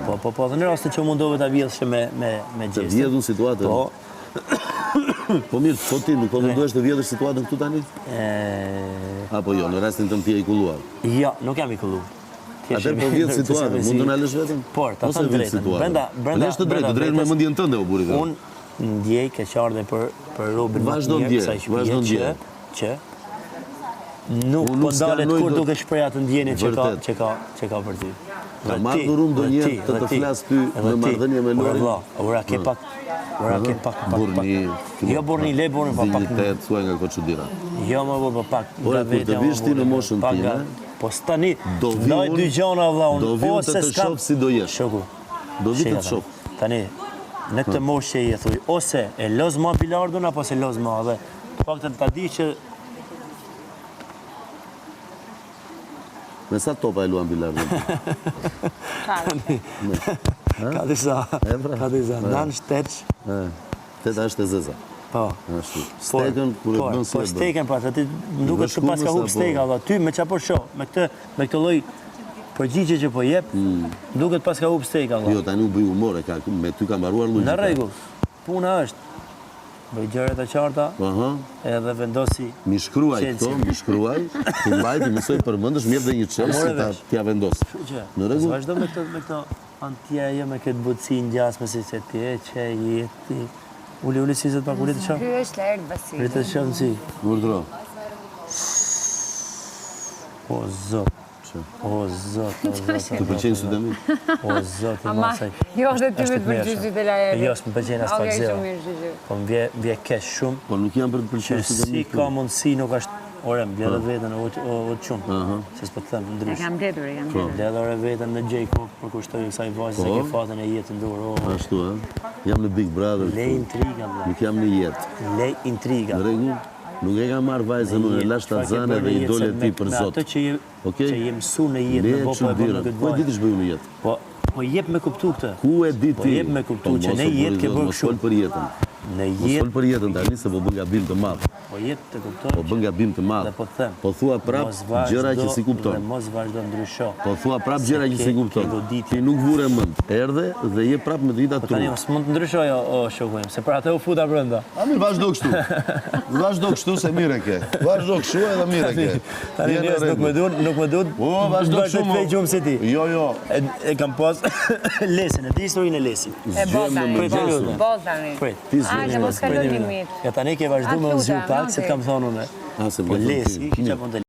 Po, dhe në rastin që mundove ta vjedhshë me gjeste. Të vjedhun situatën? Po mirë, po ti nuk po mundohesh të vjedhësh situatën këtu tani? Apo jo, në rastin të më i kulluar? Jo, nuk jam i kulluar. Atër po vjedhë situatën, mund të në alësh vetëm? Por, ta thënë drejtën. Lesh të drejtë me mendjen tënde, o buri. Unë ndjej keqardhje për Robin Matmirë, që nuk po ndalet kur duke shpreh atë ndjenjë që ka për ty. Ka marrë rrugë ndonjëherë të flas ty në marrëdhënie me Lorin? Ora ke pak. Burni. Jo burni, le burni pa pak. Dignitet thuaj nga Koçudira. Jo më pak. Ora kur të vish ti në moshën time, po stani, ndaj dy gjona vëlla unë. Do vjen të shoh si do jesh. Shoku. Do vjen të shoh. Tani në këtë moshë i thuj, ose e loz ma bilardun apo se loz ma dhe paktën ta di që me sa topa e luan bilardun? Ka disa, nan shtetsh. Teta është e zeza. Po. Stekën, kur e bën si e bën. Po, stekën, pra, ti duket të pas ka hub steka, dhe ty me qa po shoh, me këtë lloj përgjigje që po jep, duket pas ka hub steka. Jo, tani u bëj humor, me ty ka mbaruar luajtja. Në rregull, puna është, bëj gjërat e qarta, edhe vendosi... Mi shkruaj këto, mi shkruaj, të mbajti, mësoj përmëndësh, mjep dhe një qërë, si t'ja vendos. Në rregull? Vazhdo me këto antjeje, me këtë butësin gjasme, si se ti e që jeti... Uli si zët pak, uli të shumë? Ky është lërë basi. Uli të shumë si. Urdro. O zot. O zot. Të pëlqenjë së dëmi? O zot, i masaj. Jo, dhe ty me të përgjyshit e lajeri. Jo, s'më pëlqenjë as pak zero. Po më vje kesh shumë. Po nuk jam për të pëlqenjë së dëmi? Si ka mundësi nuk është... Ore, më bledhe vetën o të qumë, se s'po të thëmë ndrysh. E kam bledhur, e kam bledhur. Bledhe ore vetën në Gjejko, për kushtoj kësaj vajzë se ke fatën e jetë ndurë. Ashtu, jam në Big Brother. Lej intriga, bla. Nuk jam në jetë. Lej intriga. Në rregull, nuk e ka marrë vajzën unë, e lash të zane dhe i dole ti për zot. Me ato që je mësu në jetë, në bopo e bërë në këtë vajzë. Po e di të shbëju në jetë? Po jep me kuptu këtë. Ku e di ti? Po jep me kuptu që ne jetë ke bërë kështu. Mos fol për jetën. Në jetë. Mos fol për jetën tani se po bën gabim të madh. Po jetë të kuptoj. Po bën gabim të madh. Dhe po them. Po thua prap gjëra që si kupton. Dhe mos vazhdo ndrysho. Po thua prap gjëra që si kupton. Ti nuk vure mend. Erdhe dhe je prap me drita tu. Tani mos mund të ndryshoj o shoku im, se për atë u futa brenda. A mirë, vazhdo kështu. Vazhdo kështu se mirë ke. Vazhdo kështu edhe mirë ke. Tani nuk më duhet. Po, vazhdo kështu. Jo. E kam pas lesin, e di historinë e lesit. E bozani. Ja tani ke vazhdu me zhju pak, se t'kam thonë une. Po lesi, që po të